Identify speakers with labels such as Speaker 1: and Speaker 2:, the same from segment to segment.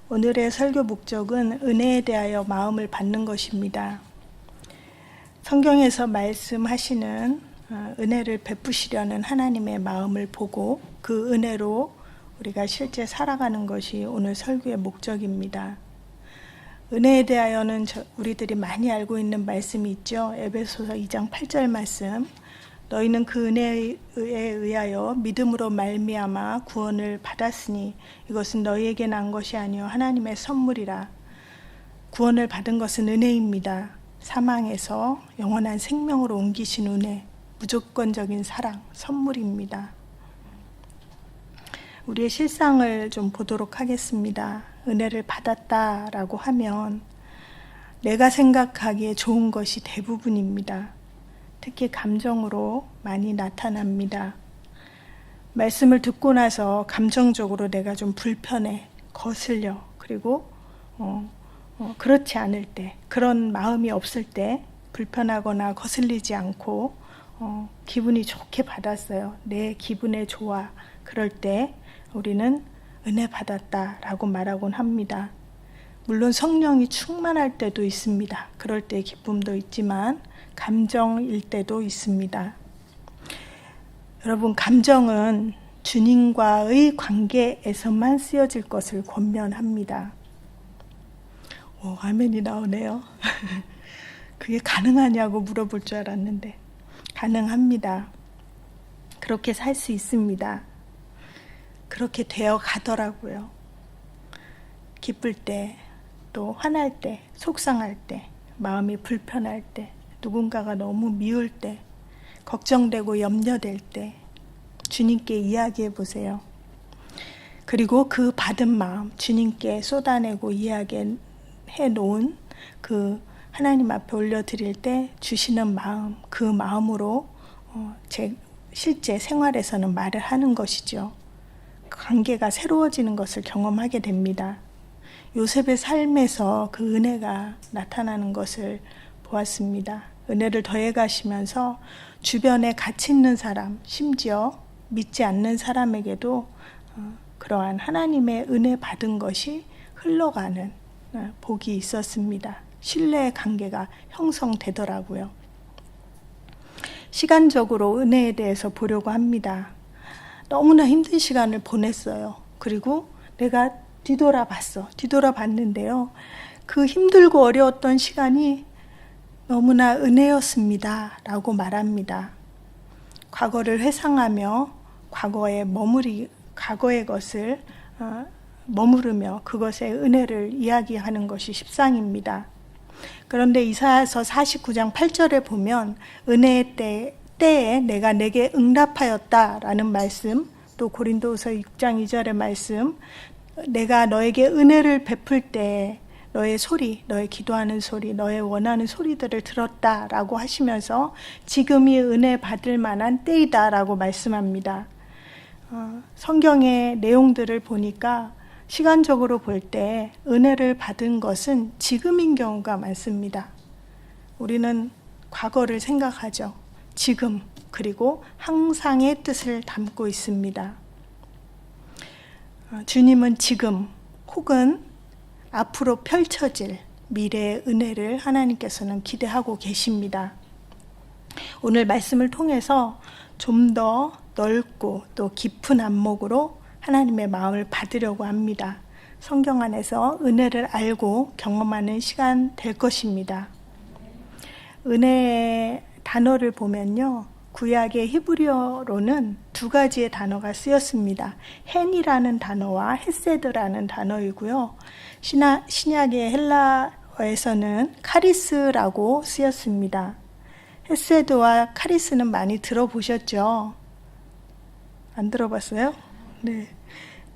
Speaker 1: 오늘의 설교 목적은 은혜에 대하여 마음을 받는 것입니다. 성경에서 말씀하시는 은혜를 베푸시려는 하나님의 마음을 보고 그 은혜로 우리가 실제 살아가는 것이 오늘 설교의 목적입니다. 은혜에 대하여는 우리들이 많이 알고 있는 말씀이 있죠. 에베소서 2장 8절 말씀. 너희는 그 은혜에 의하여 믿음으로 말미암아 구원을 받았으니 이것은 너희에게 난 것이 아니요 하나님의 선물이라. 구원을 받은 것은 은혜입니다. 사망에서 영원한 생명으로 옮기신 은혜, 무조건적인 사랑, 선물입니다. 우리의 실상을 좀 보도록 하겠습니다. 은혜를 받았다라고 하면 내가 생각하기에 좋은 것이 대부분입니다. 특히 감정으로 많이 나타납니다. 말씀을 듣고 나서 감정적으로 내가 좀 불편해, 거슬려, 그리고 그렇지 않을 때, 그런 마음이 없을 때 불편하거나 거슬리지 않고 기분이 좋게 받았어요. 내 기분에 좋아. 그럴 때 우리는 은혜 받았다라고 말하곤 합니다. 물론 성령이 충만할 때도 있습니다. 그럴 때 기쁨도 있지만 감정일 때도 있습니다. 여러분, 감정은 주님과의 관계에서만 쓰여질 것을 권면합니다. 아멘이 나오네요. 그게 가능하냐고 물어볼 줄 알았는데 가능합니다. 그렇게 살 수 있습니다. 그렇게 되어 가더라고요. 기쁠 때, 또 화날 때, 속상할 때, 마음이 불편할 때, 누군가가 너무 미울 때, 걱정되고 염려될 때 주님께 이야기해 보세요. 그리고 그 받은 마음, 주님께 쏟아내고 이야기해 놓은 그 하나님 앞에 올려드릴 때 주시는 마음, 그 마음으로 실제 생활에서는 말을 하는 것이죠. 관계가 새로워지는 것을 경험하게 됩니다. 요셉의 삶에서 그 은혜가 나타나는 것을 보았습니다. 은혜를 더해 가시면서 주변에 같이 있는 사람, 심지어 믿지 않는 사람에게도 그러한 하나님의 은혜 받은 것이 흘러가는 복이 있었습니다. 신뢰의 관계가 형성되더라고요. 시간적으로 은혜에 대해서 보려고 합니다. 너무나 힘든 시간을 보냈어요. 그리고 내가 뒤돌아봤는데요. 그 힘들고 어려웠던 시간이 너무나 은혜였습니다 라고 말합니다. 과거를 회상하며 과거의 것을 머무르며 그것의 은혜를 이야기하는 것이 십상입니다. 그런데 이사야서 49장 8절에 보면 은혜의 때에 내가 내게 응답하였다라는 말씀, 또 고린도후서 6장 2절의 말씀, 내가 너에게 은혜를 베풀 때 너의 소리, 너의 기도하는 소리, 너의 원하는 소리들을 들었다라고 하시면서 지금이 은혜 받을 만한 때이다라고 말씀합니다. 성경의 내용들을 보니까 시간적으로 볼 때 은혜를 받은 것은 지금인 경우가 많습니다. 우리는 과거를 생각하죠. 지금, 그리고 항상의 뜻을 담고 있습니다. 주님은 지금 혹은 앞으로 펼쳐질 미래의 은혜를 하나님께서는 기대하고 계십니다. 오늘 말씀을 통해서 좀 더 넓고 또 깊은 안목으로 하나님의 마음을 받으려고 합니다. 성경 안에서 은혜를 알고 경험하는 시간 될 것입니다. 은혜의 단어를 보면요. 구약의 히브리어로는 두 가지의 단어가 쓰였습니다. 헨이라는 단어와 헤세드라는 단어이고요. 신약의 헬라어에서는 카리스라고 쓰였습니다. 헤세드와 카리스는 많이 들어보셨죠? 안 들어봤어요? 네.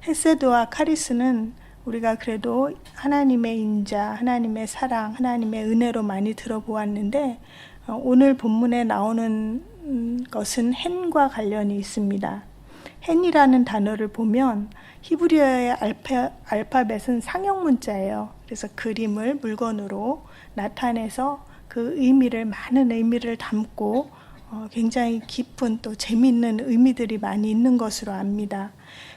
Speaker 1: 헤세드와 카리스는 우리가 그래도 하나님의 인자, 하나님의 사랑, 하나님의 은혜로 많이 들어보았는데 오늘 본문에 나오는 것은 헨과 관련이 있습니다. 헨이라는 단어를 보면 히브리어의 알파벳은 상형 문자예요. 그래서 그림을 물건으로 나타내서 그 의미를, 많은 의미를 담고 굉장히 깊은 또 재미있는 의미들이 많이 있는 것으로 압니다.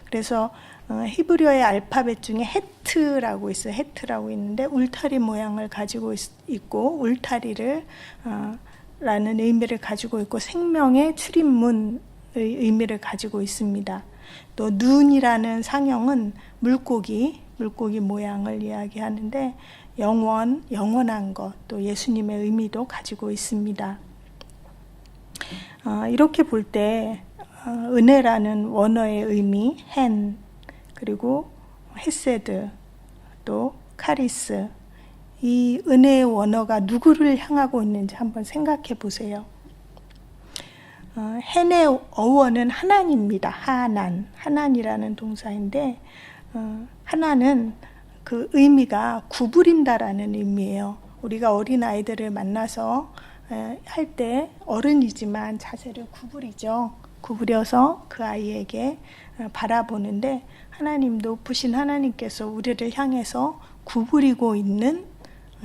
Speaker 1: 그래서 히브리어의 알파벳 중에 헤트라고 있어요. 헤트라고 있는데 울타리 모양을 가지고 있고 울타리를 라는 의미를 가지고 있고 생명의 출입문의 의미를 가지고 있습니다. 또 눈이라는 상형은 물고기 모양을 이야기하는데 영원한 것, 또 예수님의 의미도 가지고 있습니다. 이렇게 볼 때 은혜라는 원어의 의미, 헨, 그리고 헤세드, 또 카리스, 이 은혜의 원어가 누구를 향하고 있는지 한번 생각해 보세요. 헨의 어원은 하나님입니다. 하난이라는 동사인데 하나는 그 의미가 구부린다라는 의미예요. 우리가 어린 아이들을 만나서 할 때 어른이지만 자세를 구부리죠. 구부려서 그 아이에게 바라보는데 하나님, 높으신 하나님께서 우리를 향해서 구부리고 있는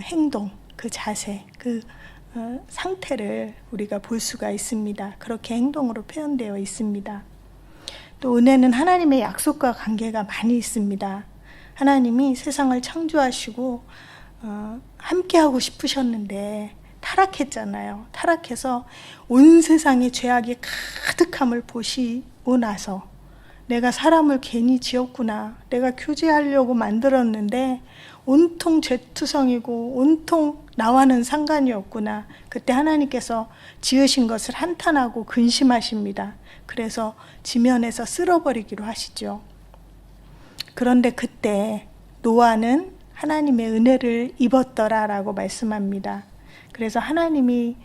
Speaker 1: 행동, 그 자세, 그 상태를 우리가 볼 수가 있습니다. 그렇게 행동으로 표현되어 있습니다. 또 은혜는 하나님의 약속과 관계가 많이 있습니다. 하나님이 세상을 창조하시고 함께하고 싶으셨는데 타락했잖아요. 타락해서 온 세상에 죄악이 가득함을 보시고 나서 내가 사람을 괜히 지었구나, 내가 교제하려고 만들었는데 온통 죄투성이고 온통 나와는 상관이 없구나. 그때 하나님께서 지으신 것을 한탄하고 근심하십니다. 그래서 지면에서 쓸어버리기로 하시죠. 그런데 그때 노아는 하나님의 은혜를 입었더라라고 말씀합니다. 그래서 하나님이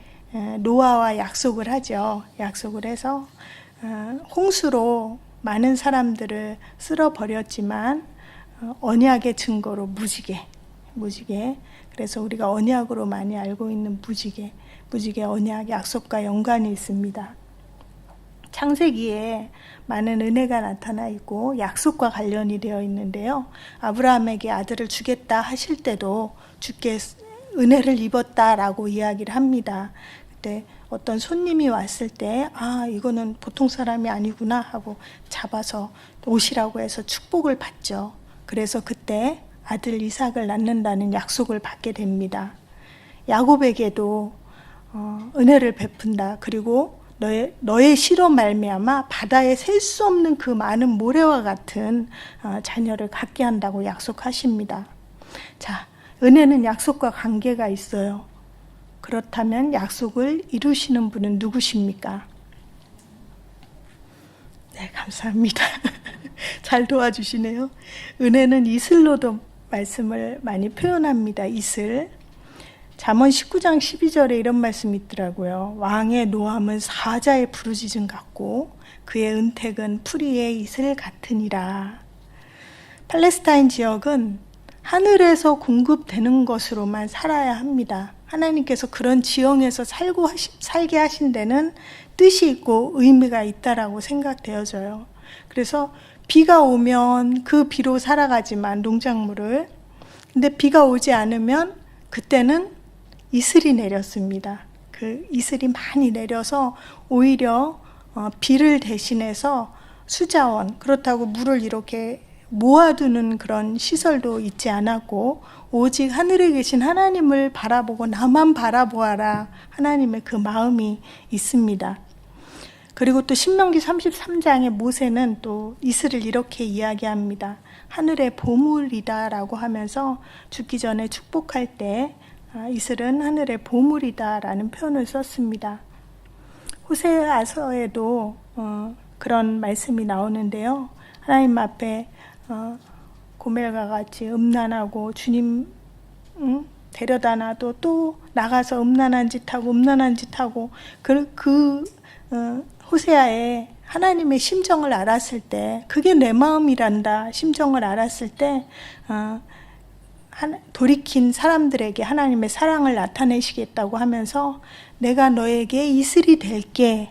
Speaker 1: 노아와 약속을 하죠. 약속을 해서 홍수로 많은 사람들을 쓸어버렸지만 언약의 증거로 무지개. 그래서 우리가 언약으로 많이 알고 있는 무지개 언약, 약속과 연관이 있습니다. 창세기에 많은 은혜가 나타나 있고 약속과 관련이 되어 있는데요. 아브라함에게 아들을 주겠다 하실 때도 주께 은혜를 입었다라고 이야기를 합니다. 그때 어떤 손님이 왔을 때 이거는 보통 사람이 아니구나 하고 잡아서 오시라고 해서 축복을 받죠. 그래서 그때 아들 이삭을 낳는다는 약속을 받게 됩니다. 야곱에게도 은혜를 베푼다. 그리고 너의 씨로 말미암아 바다에 셀 수 없는 그 많은 모래와 같은 자녀를 갖게 한다고 약속하십니다. 자, 은혜는 약속과 관계가 있어요. 그렇다면 약속을 이루시는 분은 누구십니까? 네, 감사합니다. 잘 도와주시네요. 은혜는 이슬로도 말씀을 많이 표현합니다. 이슬. 잠언 19장 12절에 이런 말씀이 있더라고요. 왕의 노함은 사자의 부르짖음 같고 그의 은택은 풀이의 이슬 같으니라. 팔레스타인 지역은 하늘에서 공급되는 것으로만 살아야 합니다. 하나님께서 그런 지형에서 살게 하신 데는 뜻이 있고 의미가 있다라고 생각되어져요. 그래서 비가 오면 그 비로 살아가지만 농작물을, 근데 비가 오지 않으면 그때는 이슬이 내렸습니다. 그 이슬이 많이 내려서 오히려 비를 대신해서 수자원, 그렇다고 물을 이렇게 모아두는 그런 시설도 있지 않았고 오직 하늘에 계신 하나님을 바라보고 나만 바라보아라, 하나님의 그 마음이 있습니다. 그리고 또 신명기 33장의 모세는 또 이슬을 이렇게 이야기합니다. 하늘의 보물이다 라고 하면서 죽기 전에 축복할 때 이슬은 하늘의 보물이다 라는 표현을 썼습니다. 호세아서에도 그런 말씀이 나오는데요. 하나님 앞에 고멜과 같이 음란하고 주님 데려다 놔도 또 나가서 음란한 짓 하고 호세아의 하나님의 심정을 알았을 때, 그게 내 마음이란다 심정을 알았을 때 돌이킨 사람들에게 하나님의 사랑을 나타내시겠다고 하면서 내가 너에게 이슬이 될게,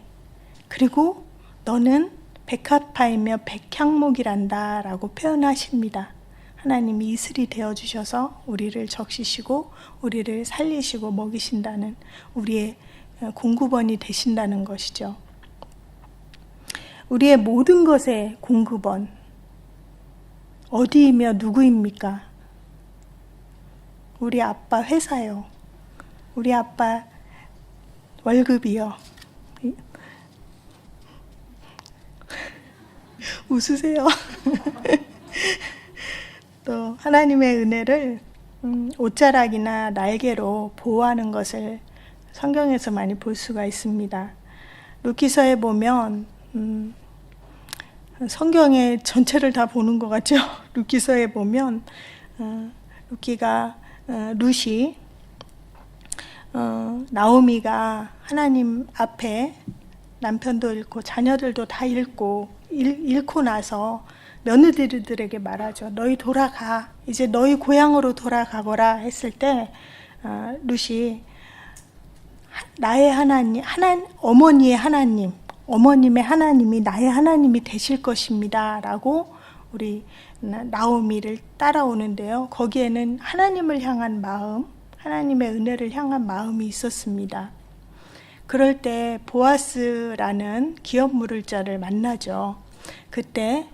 Speaker 1: 그리고 너는 백합화이며 백향목이란다 라고 표현하십니다. 하나님이 이슬이 되어주셔서 우리를 적시시고 우리를 살리시고 먹이신다는, 우리의 공급원이 되신다는 것이죠. 우리의 모든 것의 공급원, 어디이며 누구입니까? 우리 아빠 회사요. 우리 아빠 월급이요. 웃으세요. 또 하나님의 은혜를 옷자락이나 날개로 보호하는 것을 성경에서 많이 볼 수가 있습니다. 루키서에 보면 성경의 전체를 다 보는 것 같죠. 루키서에 보면 룻이 나오미가 하나님 앞에 남편도 잃고 자녀들도 다 잃고 나서 며느리들에게 말하죠. 너희 돌아가. 이제 너희 고향으로 돌아가거라 했을 때 룻이 나의 하나님, 어머니의 하나님, 어머님의 하나님이 나의 하나님이 되실 것입니다 라고 우리 나오미를 따라오는데요. 거기에는 하나님을 향한 마음, 하나님의 은혜를 향한 마음이 있었습니다. 그럴 때 보아스라는 기업 물을 자를 만나죠. 그때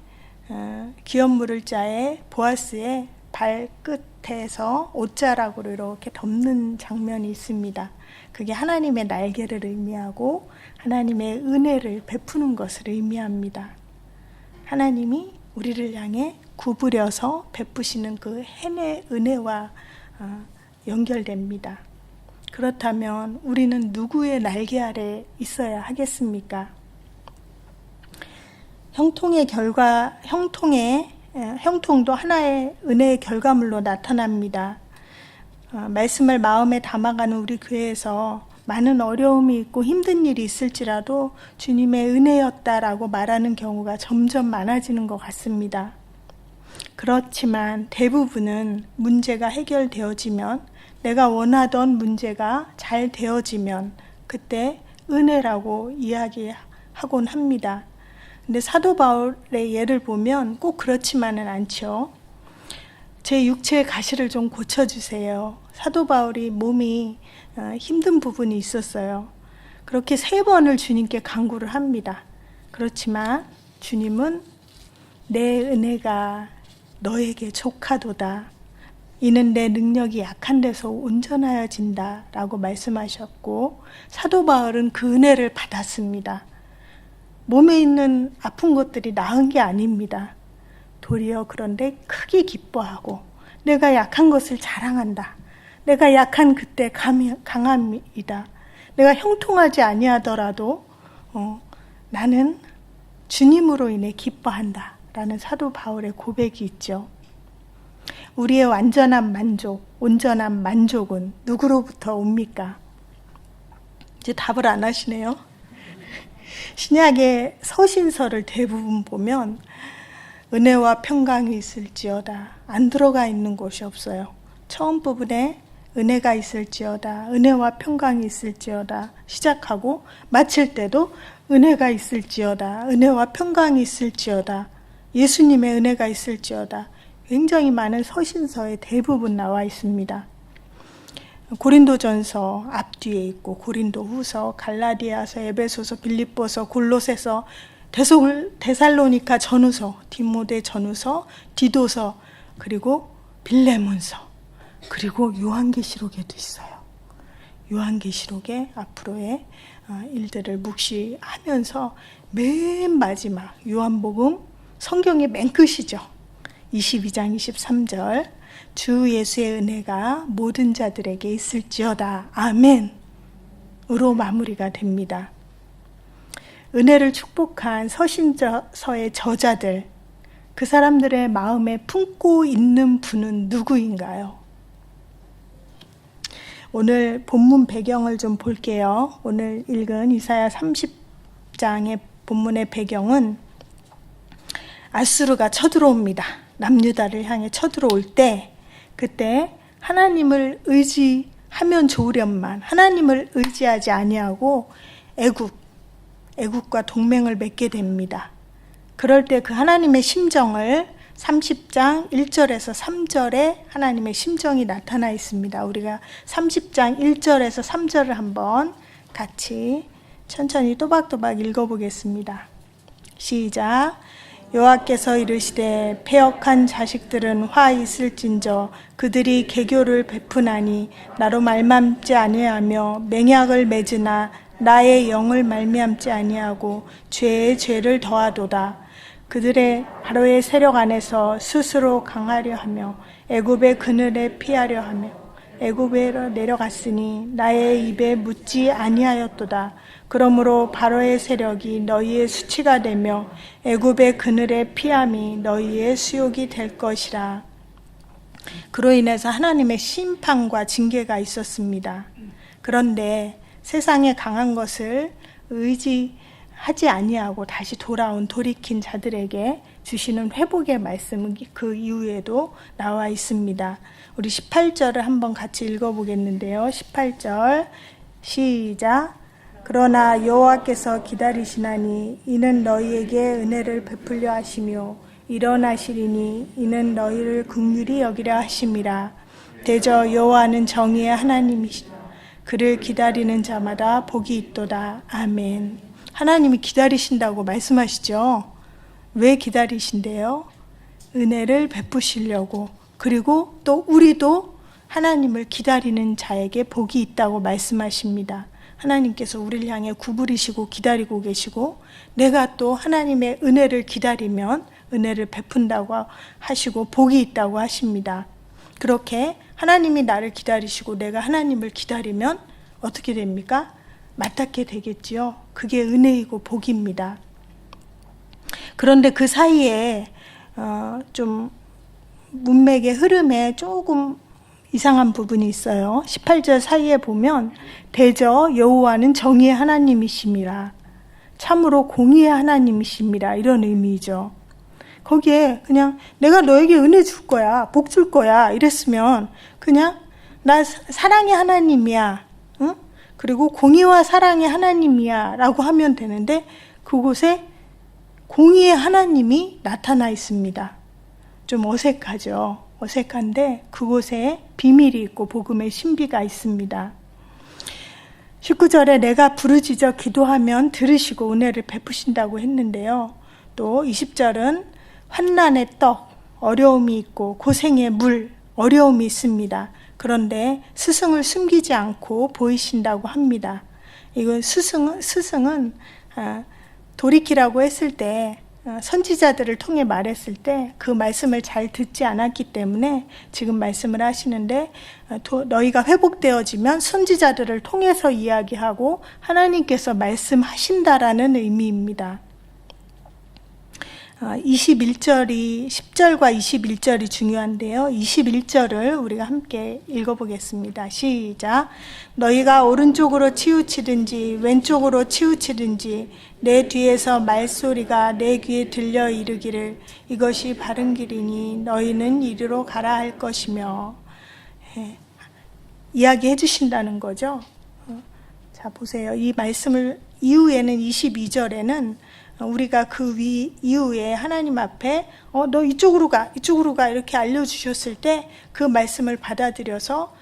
Speaker 1: 기업 물을 자의 보아스의 발끝에서 옷자락으로 이렇게 덮는 장면이 있습니다. 그게 하나님의 날개를 의미하고 하나님의 은혜를 베푸는 것을 의미합니다. 하나님이 우리를 향해 구부려서 베푸시는 그 햄의 은혜와 연결됩니다. 그렇다면 우리는 누구의 날개 아래 있어야 하겠습니까? 형통도 하나의 은혜의 결과물로 나타납니다. 말씀을 마음에 담아가는 우리 교회에서 많은 어려움이 있고 힘든 일이 있을지라도 주님의 은혜였다라고 말하는 경우가 점점 많아지는 것 같습니다. 그렇지만 대부분은 문제가 해결되어지면, 내가 원하던 문제가 잘 되어지면 그때 은혜라고 이야기하곤 합니다. 근데 사도 바울의 예를 보면 꼭 그렇지만은 않죠. 제 육체의 가시를 좀 고쳐주세요. 사도 바울이 몸이 힘든 부분이 있었어요. 그렇게 3번을 주님께 간구를 합니다. 그렇지만 주님은 내 은혜가 너에게 족하도다. 이는 내 능력이 약한 데서 온전하여진다 라고 말씀하셨고, 사도 바울은 그 은혜를 받았습니다. 몸에 있는 아픈 것들이 나은 게 아닙니다. 도리어 그런데 크게 기뻐하고 내가 약한 것을 자랑한다. 내가 약한 그때 강함이다. 내가 형통하지 아니하더라도 나는 주님으로 인해 기뻐한다 라는 사도 바울의 고백이 있죠. 우리의 완전한 만족, 온전한 만족은 누구로부터 옵니까? 이제 답을 안 하시네요. 신약의 서신서를 대부분 보면 은혜와 평강이 있을지어다 안 들어가 있는 곳이 없어요. 처음 부분에 은혜가 있을지어다, 은혜와 평강이 있을지어다 시작하고 마칠 때도 은혜가 있을지어다, 은혜와 평강이 있을지어다, 예수님의 은혜가 있을지어다, 굉장히 많은 서신서에 대부분 나와 있습니다. 고린도전서 앞뒤에 있고 고린도후서, 갈라디아서, 에베소서, 빌립보서, 골로새서, 데살로니가 전후서, 디모데 전후서, 디도서, 그리고 빌레몬서, 그리고 요한계시록에도 있어요. 요한계시록의 앞으로의 일들을 묵시하면서 맨 마지막 요한복음, 성경의 맨 끝이죠. 22장 23절, 주 예수의 은혜가 모든 자들에게 있을지어다. 아멘으로 마무리가 됩니다. 은혜를 축복한 서신서의 저자들, 그 사람들의 마음에 품고 있는 분은 누구인가요? 오늘 본문 배경을 좀 볼게요. 오늘 읽은 이사야 30장의 본문의 배경은 아수르가 쳐들어옵니다. 남유다를 향해 쳐들어올 때, 그때 하나님을 의지하면 좋으련만 하나님을 의지하지 아니하고 애국과 동맹을 맺게 됩니다. 그럴 때 그 하나님의 심정을 30장 1절에서 3절에 하나님의 심정이 나타나 있습니다. 우리가 30장 1절에서 3절을 한번 같이 천천히 또박또박 읽어보겠습니다. 시작. 여호와께서 이르시되 패역한 자식들은 화 있을진저 그들이 계교를 베푸나니 나로 말미암지 아니하며 맹약을 맺으나 나의 영을 말미암지 아니하고 죄에 죄를 더하도다. 그들의 바로의 세력 안에서 스스로 강하려 하며 애굽의 그늘에 피하려 하며 애굽에로 내려갔으니 나의 입에 묻지 아니하였도다. 그러므로 바로의 세력이 너희의 수치가 되며 애굽의 그늘에 피함이 너희의 수욕이 될 것이라. 그로 인해서 하나님의 심판과 징계가 있었습니다. 그런데 세상에 강한 것을 의지하지 아니하고 다시 돌이킨 자들에게 주시는 회복의 말씀은 그 이후에도 나와 있습니다. 우리 18절을 한번 같이 읽어보겠는데요. 18절 시작. 그러나 여호와께서 기다리시나니 이는 너희에게 은혜를 베풀려 하시며 일어나시리니 이는 너희를 긍휼히 여기려 하심이라. 대저 여호와는 정의의 하나님이시라. 그를 기다리는 자마다 복이 있도다. 아멘. 하나님이 기다리신다고 말씀하시죠. 왜 기다리신대요? 은혜를 베푸시려고. 그리고 또 우리도 하나님을 기다리는 자에게 복이 있다고 말씀하십니다. 하나님께서 우리를 향해 구부리시고 기다리고 계시고 내가 또 하나님의 은혜를 기다리면 은혜를 베푼다고 하시고 복이 있다고 하십니다. 그렇게 하나님이 나를 기다리시고 내가 하나님을 기다리면 어떻게 됩니까? 맞닿게 되겠지요. 그게 은혜이고 복입니다. 그런데 그 사이에 좀 문맥의 흐름에 조금 이상한 부분이 있어요. 18절 사이에 보면 대저 여호와는 정의의 하나님이심이라. 참으로 공의의 하나님이심이라. 이런 의미죠. 거기에 그냥 내가 너에게 은혜 줄 거야, 복 줄 거야 이랬으면 그냥 나 사랑의 하나님이야, 응? 그리고 공의와 사랑의 하나님이야 라고 하면 되는데 그곳에 공의의 하나님이 나타나 있습니다. 좀 어색하죠. 어색한데 그곳에 비밀이 있고 복음의 신비가 있습니다. 19절에 내가 부르짖어 기도하면 들으시고 은혜를 베푸신다고 했는데요. 또 20절은 환난의 떡, 어려움이 있고 고생의 물, 어려움이 있습니다. 그런데 스승을 숨기지 않고 보이신다고 합니다. 이건 스승은 돌이키라고 했을 때 선지자들을 통해 말했을 때 그 말씀을 잘 듣지 않았기 때문에 지금 말씀을 하시는데 너희가 회복되어지면 선지자들을 통해서 이야기하고 하나님께서 말씀하신다라는 의미입니다. 21절이 10절과 21절이 중요한데요. 21절을 우리가 함께 읽어보겠습니다. 시작. 너희가 오른쪽으로 치우치든지 왼쪽으로 치우치든지 내 뒤에서 말소리가 내 귀에 들려 이르기를 이것이 바른 길이니 너희는 이리로 가라 할 것이며 이야기해 주신다는 거죠. 자 보세요. 이 말씀을 이후에는 22절에는 우리가 그 이후에 하나님 앞에 너 이쪽으로 가 이렇게 알려주셨을 때 그 말씀을 받아들여서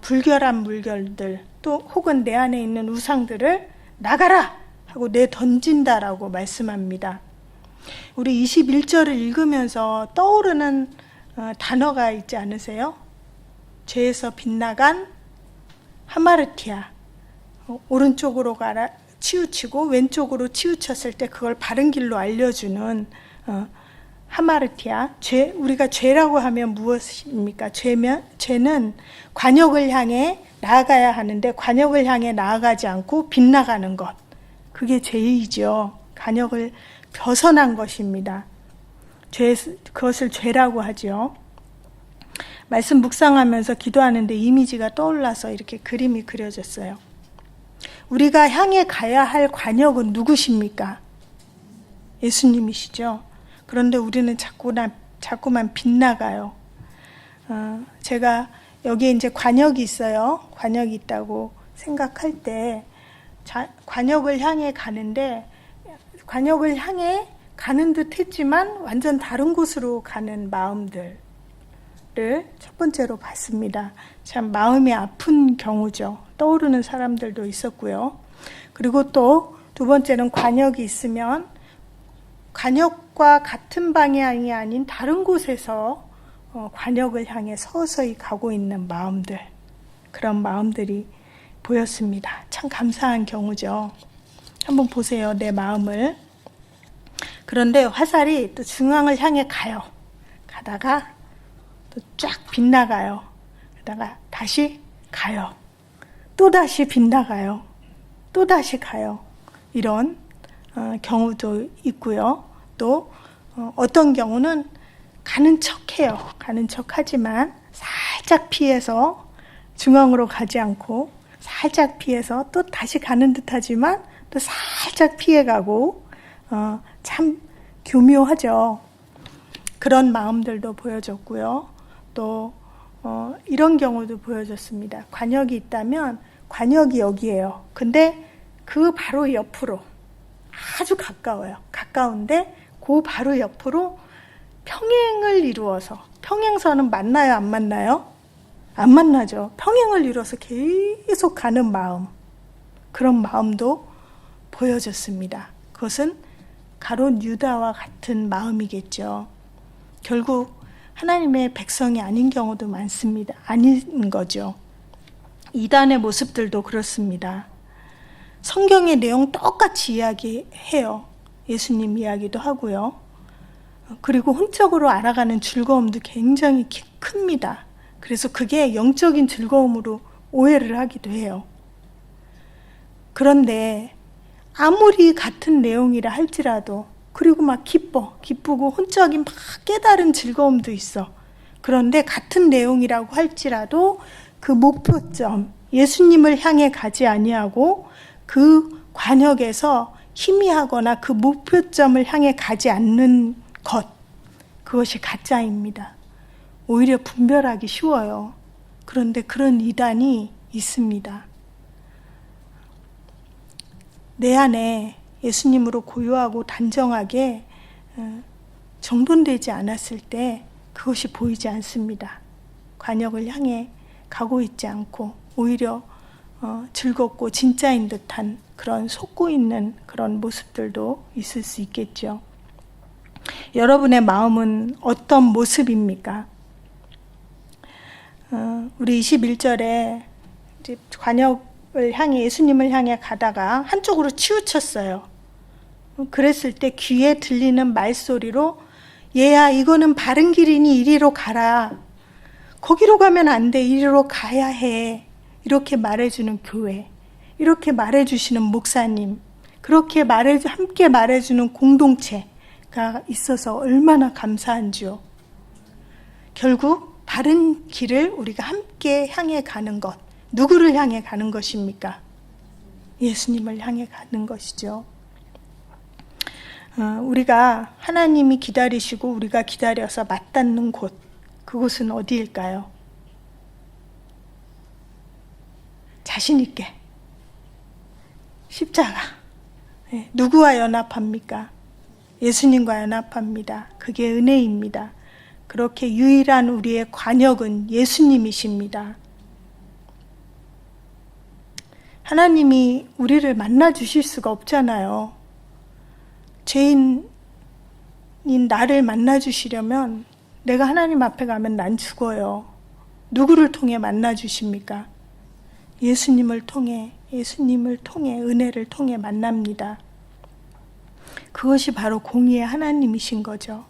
Speaker 1: 불결한 물결들 또 혹은 내 안에 있는 우상들을 나가라 하고 내던진다라고 말씀합니다. 우리 21절을 읽으면서 떠오르는 단어가 있지 않으세요? 죄에서 빗나간 하마르티아, 오른쪽으로 가라 치우치고 왼쪽으로 치우쳤을 때 그걸 바른 길로 알려주는 하마르티아. 우리가 죄라고 하면 무엇입니까? 죄는 관역을 향해 나아가야 하는데 관역을 향해 나아가지 않고 빗나가는 것. 그게 죄이죠. 관역을 벗어난 것입니다. 그것을 죄라고 하죠. 말씀 묵상하면서 기도하는데 이미지가 떠올라서 이렇게 그림이 그려졌어요. 우리가 향해 가야 할 관역은 누구십니까? 예수님이시죠. 그런데 우리는 자꾸만 빗나가요. 제가 여기에 이제 관역이 있어요. 관역이 있다고 생각할 때 관역을 향해 가는데 관역을 향해 가는 듯 했지만 완전 다른 곳으로 가는 마음들을 첫 번째로 봤습니다. 참 마음이 아픈 경우죠. 떠오르는 사람들도 있었고요. 그리고 또 두 번째는 관역이 있으면 관역과 같은 방향이 아닌 다른 곳에서 관역을 향해 서서히 가고 있는 마음들, 그런 마음들이 보였습니다. 참 감사한 경우죠. 한번 보세요, 내 마음을. 그런데 화살이 또 중앙을 향해 가요. 가다가 또 쫙 빗나가요. 그러다가 다시 가요. 또 다시 빗나가요. 또 다시 가요. 이런 경우도 있고요. 또 어떤 경우는 가는 척해요. 가는 척하지만 살짝 피해서 중앙으로 가지 않고 살짝 피해서 또 다시 가는 듯하지만 또 살짝 피해가고 참 교묘하죠. 그런 마음들도 보여졌고요. 또 이런 경우도 보여졌습니다. 관역이 있다면 관역이 여기에요. 근데 그 바로 옆으로 아주 가까워요. 가까운데 그 바로 옆으로 평행을 이루어서, 평행선은 만나요, 안 만나요? 안 만나죠. 평행을 이루어서 계속 가는 마음, 그런 마음도 보여졌습니다. 그것은 가롯 유다와 같은 마음이겠죠. 결국 하나님의 백성이 아닌 경우도 많습니다. 아닌 거죠. 이단의 모습들도 그렇습니다. 성경의 내용 똑같이 이야기해요. 예수님 이야기도 하고요. 그리고 혼적으로 알아가는 즐거움도 굉장히 큽니다. 그래서 그게 영적인 즐거움으로 오해를 하기도 해요. 그런데 아무리 같은 내용이라 할지라도, 그리고 막 기쁘고 혼적인 막 깨달은 즐거움도 있어. 그런데 같은 내용이라고 할지라도 그 목표점, 예수님을 향해 가지 아니하고 그 관역에서 희미하거나 그 목표점을 향해 가지 않는 것, 그것이 가짜입니다. 오히려 분별하기 쉬워요. 그런데 그런 이단이 있습니다. 내 안에 예수님으로 고요하고 단정하게 정돈되지 않았을 때 그것이 보이지 않습니다. 관역을 향해 가고 있지 않고 오히려 즐겁고 진짜인 듯한 그런 속고 있는 그런 모습들도 있을 수 있겠죠. 여러분의 마음은 어떤 모습입니까? 우리 21절에 이제 관역을 향해, 예수님을 향해 가다가 한쪽으로 치우쳤어요. 그랬을 때 귀에 들리는 말소리로, 얘야 이거는 바른 길이니 이리로 가라, 거기로 가면 안 돼, 이리로 가야 해, 이렇게 말해주는 교회, 이렇게 말해주시는 목사님, 그렇게 함께 말해주는 공동체가 있어서 얼마나 감사한지요. 결국 바른 길을 우리가 함께 향해 가는 것, 누구를 향해 가는 것입니까? 예수님을 향해 가는 것이죠. 우리가 하나님이 기다리시고 우리가 기다려서 맞닿는 곳, 그곳은 어디일까요? 자신 있게 십자가. 누구와 연합합니까? 예수님과 연합합니다. 그게 은혜입니다. 그렇게 유일한 우리의 관역은 예수님이십니다. 하나님이 우리를 만나 주실 수가 없잖아요. 죄인인 나를 만나 주시려면 내가 하나님 앞에 가면 난 죽어요. 누구를 통해 만나 주십니까? 예수님을 통해 은혜를 통해 만납니다. 그것이 바로 공의의 하나님이신 거죠.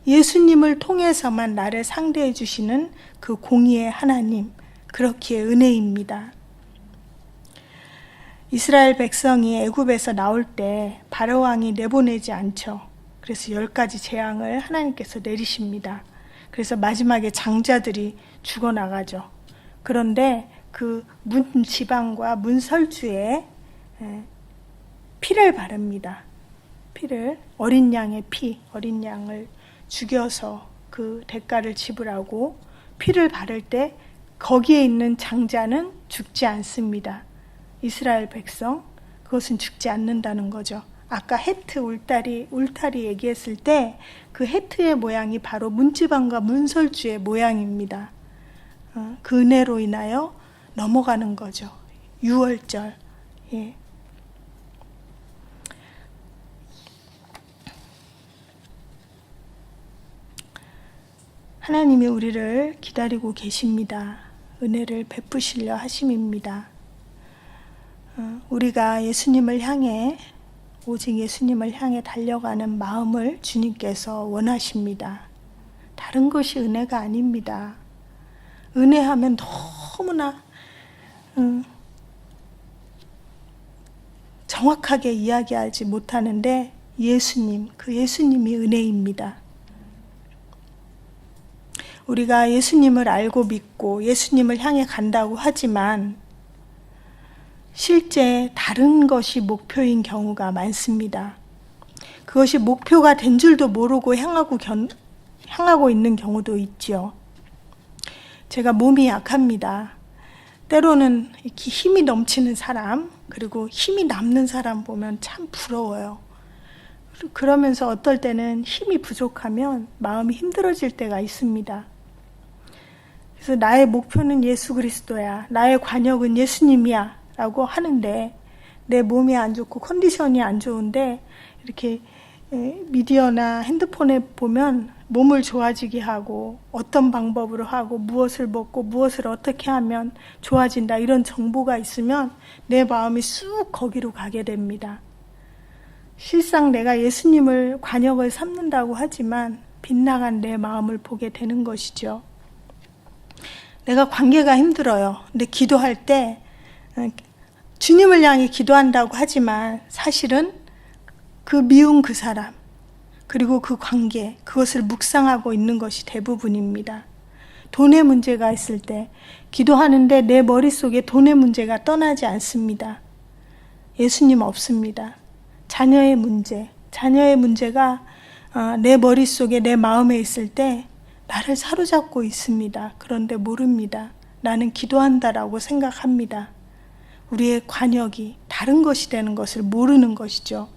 Speaker 1: 예수님을 통해서만 나를 상대해 주시는 그 공의의 하나님, 그렇기에 은혜입니다. 이스라엘 백성이 애굽에서 나올 때 바로 왕이 내보내지 않죠. 그래서 10가지 재앙을 하나님께서 내리십니다. 그래서 마지막에 장자들이 죽어나가죠. 그런데 그 문지방과 문설주에 피를 바릅니다. 피를, 어린 양의 피, 어린 양을 죽여서 그 대가를 지불하고 피를 바를 때 거기에 있는 장자는 죽지 않습니다. 이스라엘 백성, 그것은 죽지 않는다는 거죠. 아까 헤트 울타리 얘기했을 때 그 헤트의 모양이 바로 문지방과 문설주의 모양입니다. 그 은혜로 인하여 넘어가는 거죠. 유월절. 예. 하나님이 우리를 기다리고 계십니다. 은혜를 베푸시려 하심입니다. 우리가 예수님을 향해, 오직 예수님을 향해 달려가는 마음을 주님께서 원하십니다. 다른 것이 은혜가 아닙니다. 은혜하면 너무나 정확하게 이야기하지 못하는데 예수님, 그 예수님이 은혜입니다. 우리가 예수님을 알고 믿고 예수님을 향해 간다고 하지만 실제 다른 것이 목표인 경우가 많습니다. 그것이 목표가 된 줄도 모르고 향하고 있는 경우도 있죠. 제가 몸이 약합니다. 때로는 이렇게 힘이 넘치는 사람, 그리고 힘이 남는 사람 보면 참 부러워요. 그러면서 어떨 때는 힘이 부족하면 마음이 힘들어질 때가 있습니다. 그래서 나의 목표는 예수 그리스도야, 나의 관역은 예수님이야 라고 하는데 내 몸이 안 좋고 컨디션이 안 좋은데 이렇게 미디어나 핸드폰에 보면 몸을 좋아지게 하고 어떤 방법으로 하고 무엇을 먹고 무엇을 어떻게 하면 좋아진다 이런 정보가 있으면 내 마음이 쑥 거기로 가게 됩니다. 실상 내가 예수님을 관역을 삼는다고 하지만 빗나간 내 마음을 보게 되는 것이죠. 내가 관계가 힘들어요. 근데 기도할 때 주님을 향해 기도한다고 하지만 사실은 그 미운 그 사람 그리고 그 관계, 그것을 묵상하고 있는 것이 대부분입니다. 돈의 문제가 있을 때 기도하는데 내 머릿속에 돈의 문제가 떠나지 않습니다. 예수님 없습니다. 자녀의 문제가 내 머릿속에 내 마음에 있을 때 나를 사로잡고 있습니다. 그런데 모릅니다. 나는 기도한다라고 생각합니다. 우리의 관역이 다른 것이 되는 것을 모르는 것이죠.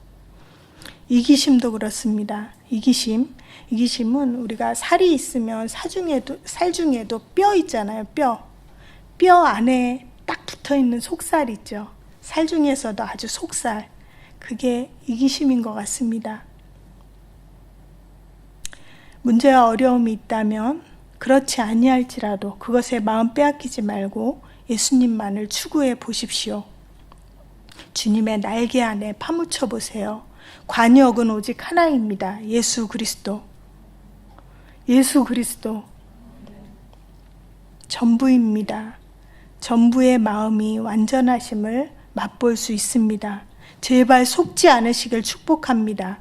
Speaker 1: 이기심도 그렇습니다. 이기심은 우리가 살이 있으면 살 중에도 뼈 있잖아요. 뼈 안에 딱 붙어있는 속살 있죠. 살 중에서도 아주 속살. 그게 이기심인 것 같습니다. 문제와 어려움이 있다면 그렇지 아니할지라도 그것에 마음 빼앗기지 말고 예수님만을 추구해 보십시오. 주님의 날개 안에 파묻혀 보세요. 관역은 오직 하나입니다. 예수 그리스도. 전부입니다. 전부의 마음이 완전하심을 맛볼 수 있습니다. 제발 속지 않으시길 축복합니다.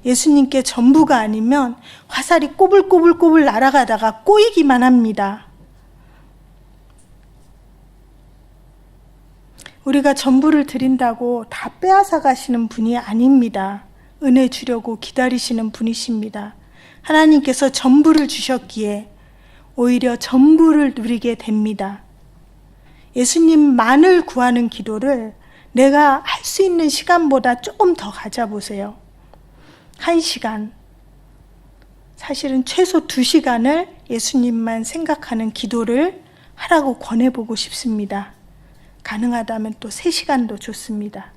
Speaker 1: 예수님께 전부가 아니면 화살이 꼬불꼬불 날아가다가 꼬이기만 합니다. 우리가 전부를 드린다고 다 빼앗아 가시는 분이 아닙니다. 은혜 주려고 기다리시는 분이십니다. 하나님께서 전부를 주셨기에 오히려 전부를 누리게 됩니다. 예수님만을 구하는 기도를 내가 할 수 있는 시간보다 조금 더 가져보세요. 1시간, 사실은 최소 2시간을 예수님만 생각하는 기도를 하라고 권해보고 싶습니다. 가능하다면 또 3시간도 좋습니다.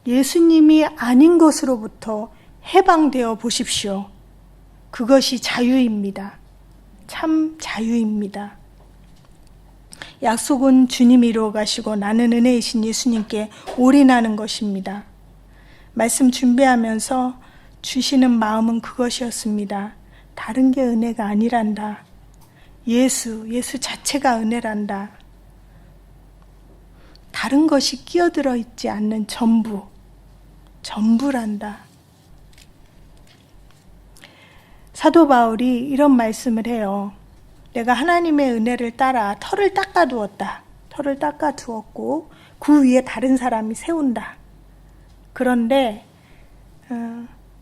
Speaker 1: 예수님이 아닌 것으로부터 해방되어 보십시오. 그것이 자유입니다. 참 자유입니다. 약속은 주님이 이루어 가시고 나는 은혜이신 예수님께 올인하는 것입니다. 말씀 준비하면서 주시는 마음은 그것이었습니다. 다른 게 은혜가 아니란다. 예수 자체가 은혜란다. 다른 것이 끼어들어 있지 않는 전부란다. 사도 바울이 이런 말씀을 해요. 내가 하나님의 은혜를 따라 터를 닦아두었다. 터를 닦아두었고 그 위에 다른 사람이 세운다. 그런데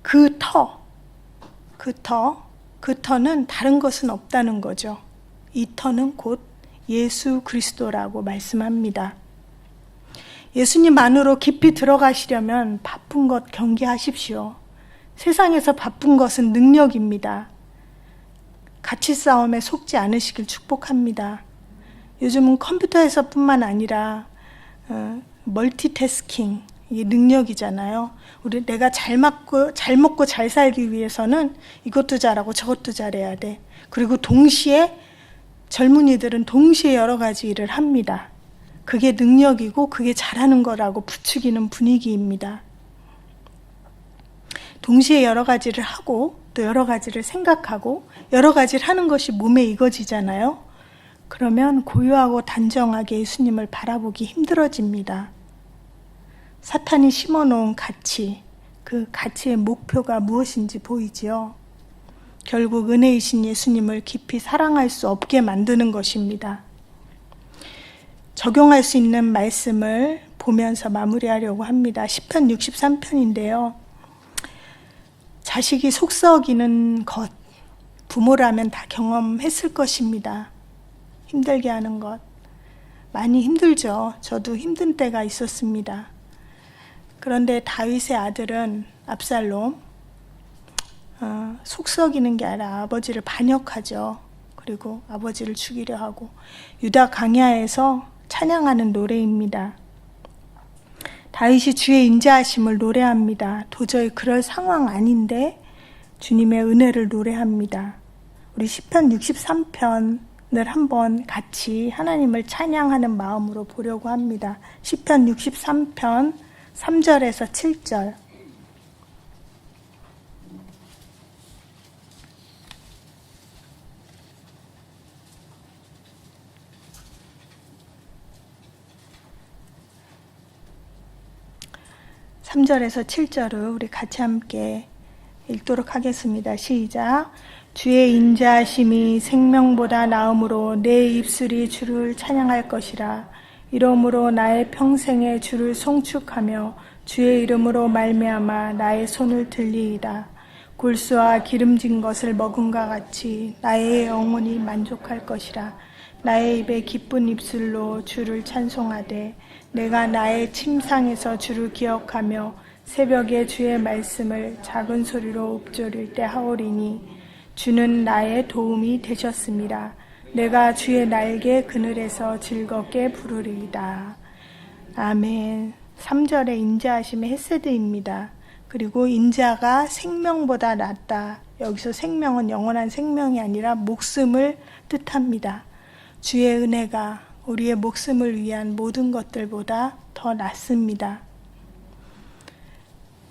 Speaker 1: 그 터는 다른 것은 없다는 거죠. 이 터는 곧 예수 그리스도라고 말씀합니다. 예수님 안으로 깊이 들어가시려면 바쁜 것 경계하십시오. 세상에서 바쁜 것은 능력입니다. 가치 싸움에 속지 않으시길 축복합니다. 요즘은 컴퓨터에서뿐만 아니라 멀티태스킹, 이게 능력이잖아요. 내가 잘 먹고 잘 살기 위해서는 이것도 잘하고 저것도 잘해야 돼. 그리고 동시에 젊은이들은 동시에 여러 가지 일을 합니다. 그게 능력이고 그게 잘하는 거라고 부추기는 분위기입니다. 동시에 여러 가지를 하고 또 여러 가지를 생각하고 여러 가지를 하는 것이 몸에 익어지잖아요. 그러면 고요하고 단정하게 예수님을 바라보기 힘들어집니다. 사탄이 심어놓은 가치, 그 가치의 목표가 무엇인지 보이지요? 결국 은혜이신 예수님을 깊이 사랑할 수 없게 만드는 것입니다. 적용할 수 있는 말씀을 보면서 마무리하려고 합니다. 시편 63편인데요. 자식이 속썩이는 것, 부모라면 다 경험했을 것입니다. 힘들게 하는 것. 많이 힘들죠. 저도 힘든 때가 있었습니다. 그런데 다윗의 아들은 압살롬, 속썩이는 게 아니라 아버지를 반역하죠. 그리고 아버지를 죽이려 하고 유다 광야에서 찬양하는 노래입니다. 다윗이 주의 인자하심을 노래합니다. 도저히 그럴 상황 아닌데 주님의 은혜를 노래합니다. 우리 시편 63편을 한번 같이 하나님을 찬양하는 마음으로 보려고 합니다. 시편 63편 3절에서 7절. (3절에서) 7절을 우리 같이 함께 읽도록 하겠습니다. 시작. 주의 인자하심이 생명보다 나음으로 내 입술이 주를 찬양할 것이라. 이러므로 나의 평생에 주를 송축하며 주의 이름으로 말미암아 나의 손을 들리이다. 골수와 기름진 것을 먹음과 같이 나의 영혼이 만족할 것이라. 나의 입에 기쁜 입술로 주를 찬송하되 내가 나의 침상에서 주를 기억하며 새벽에 주의 말씀을 작은 소리로 읊조릴 때 하오리니 주는 나의 도움이 되셨습니다. 내가 주의 날개 그늘에서 즐겁게 부르리이다. 아멘. 3절의 인자하심의 헤세드입니다. 그리고 인자가 생명보다 낫다. 여기서 생명은 영원한 생명이 아니라 목숨을 뜻합니다. 주의 은혜가 우리의 목숨을 위한 모든 것들보다 더 낫습니다.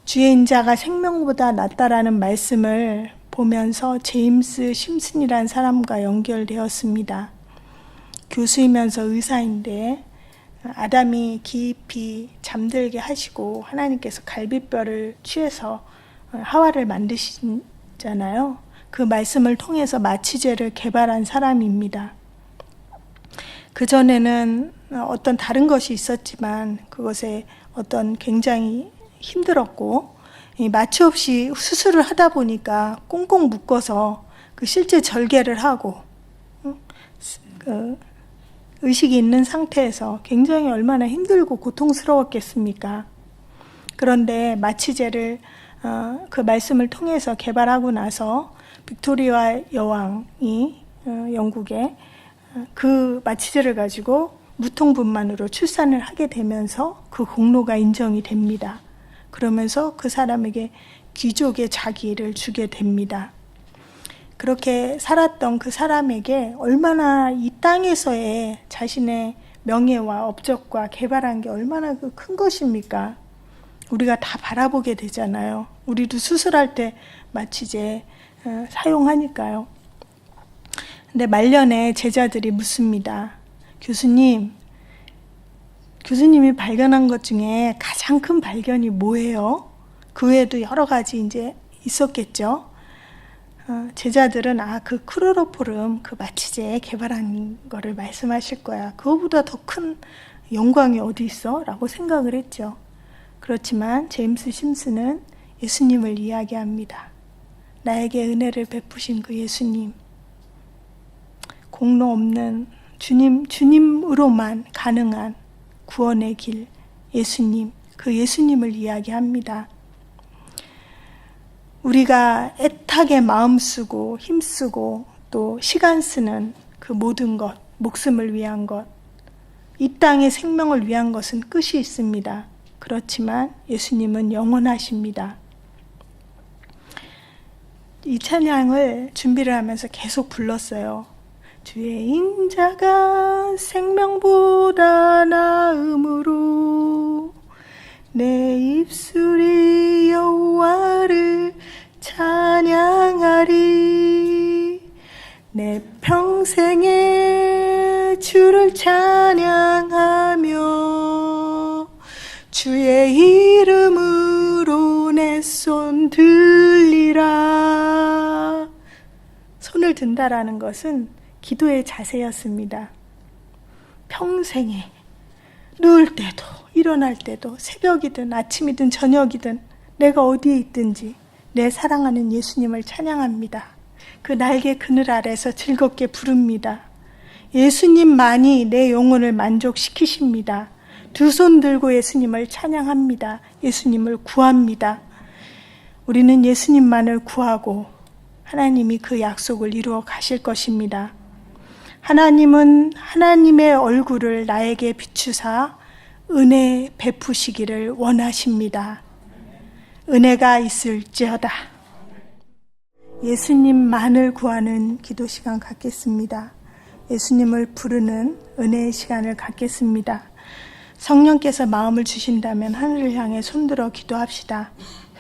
Speaker 1: 주의 인자가 생명보다 낫다라는 말씀을 보면서 제임스 심슨이라는 사람과 연결되었습니다. 교수이면서 의사인데 아담이 깊이 잠들게 하시고 하나님께서 갈비뼈를 취해서 하와를 만드시잖아요. 그 말씀을 통해서 마취제를 개발한 사람입니다. 그전에는 어떤 다른 것이 있었지만 그것에 어떤 굉장히 힘들었고 마취 없이 수술을 하다 보니까 꽁꽁 묶어서 그 실제 절개를 하고 의식이 있는 상태에서 굉장히 얼마나 힘들고 고통스러웠겠습니까? 그런데 마취제를 그 말씀을 통해서 개발하고 나서 빅토리아 여왕이 영국에 그 마취제를 가지고 무통분만으로 출산을 하게 되면서 그 공로가 인정이 됩니다. 그러면서 그 사람에게 귀족의 자기를 주게 됩니다. 그렇게 살았던 그 사람에게 얼마나 이 땅에서의 자신의 명예와 업적과 개발한 게 얼마나 큰 것입니까? 우리가 다 바라보게 되잖아요. 우리도 수술할 때 마취제 사용하니까요. 근데 말년에 제자들이 묻습니다. 교수님이 발견한 것 중에 가장 큰 발견이 뭐예요? 그 외에도 여러 가지 이제 있었겠죠. 제자들은 그 크로로포름 그 마취제 개발한 거를 말씀하실 거야. 그거보다 더 큰 영광이 어디 있어? 라고 생각을 했죠. 그렇지만 제임스 심슨은 예수님을 이야기합니다. 나에게 은혜를 베푸신 그 예수님, 공로 없는 주님으로만 가능한 구원의 길, 예수님, 그 예수님을 이야기합니다. 우리가 애타게 마음 쓰고 힘쓰고 또 시간 쓰는 그 모든 것, 목숨을 위한 것, 이 땅의 생명을 위한 것은 끝이 있습니다. 그렇지만 예수님은 영원하십니다. 이 찬양을 준비를 하면서 계속 불렀어요. 주의 인자가 생명보다 나음으로 내 입술이 여호와를 찬양하리. 내 평생에 주를 찬양하며 주의 이름으로 내 손 들리라. 손을 든다라는 것은 기도의 자세였습니다. 평생에 누울 때도 일어날 때도 새벽이든 아침이든 저녁이든 내가 어디에 있든지 내 사랑하는 예수님을 찬양합니다. 그 날개 그늘 아래서 즐겁게 부릅니다. 예수님만이 내 영혼을 만족시키십니다. 두 손 들고 예수님을 찬양합니다. 예수님을 구합니다. 우리는 예수님만을 구하고 하나님이 그 약속을 이루어 가실 것입니다. 하나님은 하나님의 얼굴을 나에게 비추사 은혜 베푸시기를 원하십니다. 은혜가 있을지어다. 예수님만을 구하는 기도 시간 갖겠습니다. 예수님을 부르는 은혜의 시간을 갖겠습니다. 성령께서 마음을 주신다면 하늘을 향해 손들어 기도합시다.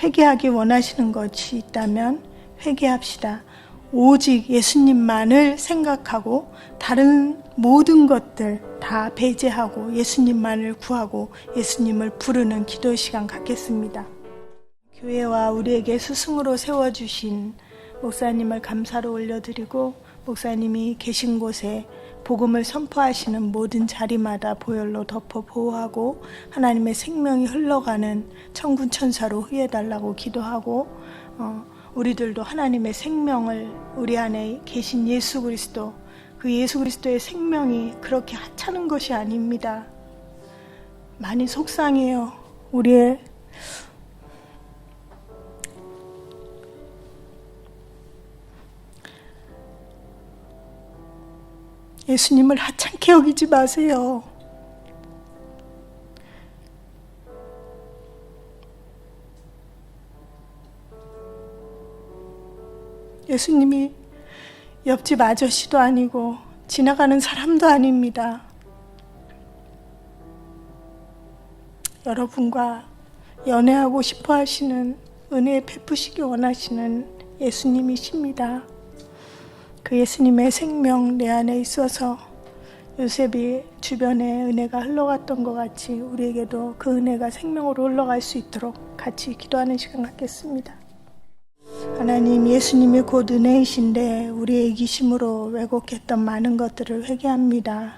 Speaker 1: 회개하기 원하시는 것이 있다면 회개합시다. 오직 예수님만을 생각하고 다른 모든 것들 다 배제하고 예수님만을 구하고 예수님을 부르는 기도 시간 갖겠습니다. 교회와 우리에게 스승으로 세워주신 목사님을 감사로 올려드리고 목사님이 계신 곳에 복음을 선포하시는 모든 자리마다 보혈로 덮어 보호하고 하나님의 생명이 흘러가는 천군 천사로 후회달라고 기도하고 우리들도 하나님의 생명을 우리 안에 계신 예수 그리스도, 그 예수 그리스도의 생명이 그렇게 하찮은 것이 아닙니다. 많이 속상해요. 우리의 예수님을 하찮게 여기지 마세요. 예수님이 옆집 아저씨도 아니고 지나가는 사람도 아닙니다. 여러분과 연애하고 싶어 하시는, 은혜 베푸시기 원하시는 예수님이십니다. 그 예수님의 생명 내 안에 있어서 요셉이 주변에 은혜가 흘러갔던 것 같이 우리에게도 그 은혜가 생명으로 흘러갈 수 있도록 같이 기도하는 시간 갖겠습니다. 하나님, 예수님이 곧 은혜이신데 우리의 이기심으로 왜곡했던 많은 것들을 회개합니다.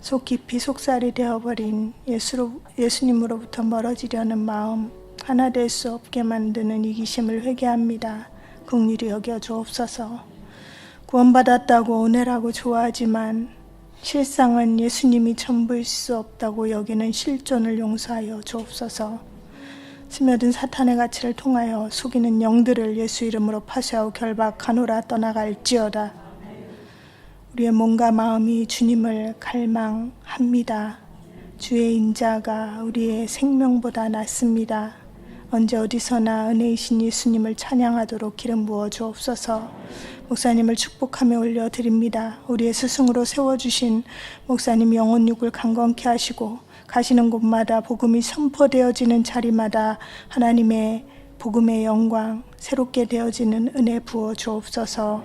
Speaker 1: 속 깊이 속살이 되어버린 예수님으로부터 멀어지려는 마음, 하나 될 수 없게 만드는 이기심을 회개합니다. 긍휼히 여겨 주옵소서. 구원받았다고 은혜라고 좋아하지만 실상은 예수님이 전부일 수 없다고 여기는 실존을 용서하여 주옵소서. 스며든 사탄의 가치를 통하여 속이는 영들을 예수 이름으로 파쇄하고 결박하노라. 떠나갈지어다. 우리의 몸과 마음이 주님을 갈망합니다. 주의 인자가 우리의 생명보다 낫습니다. 언제 어디서나 은혜이신 예수님을 찬양하도록 기름 부어 주옵소서. 목사님을 축복하며 올려드립니다. 우리의 스승으로 세워주신 목사님 영혼육을 강건케 하시고 가시는 곳마다 복음이 선포되어지는 자리마다 하나님의 복음의 영광 새롭게 되어지는 은혜 부어 주옵소서.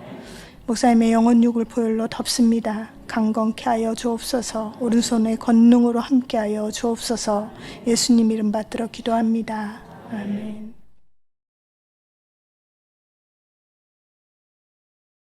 Speaker 1: 목사님의 영혼육을 보혈로 덮습니다. 강건케 하여 주옵소서. 오른손의 권능으로 함께하여 주옵소서. 예수님 이름 받들어 기도합니다. 아멘.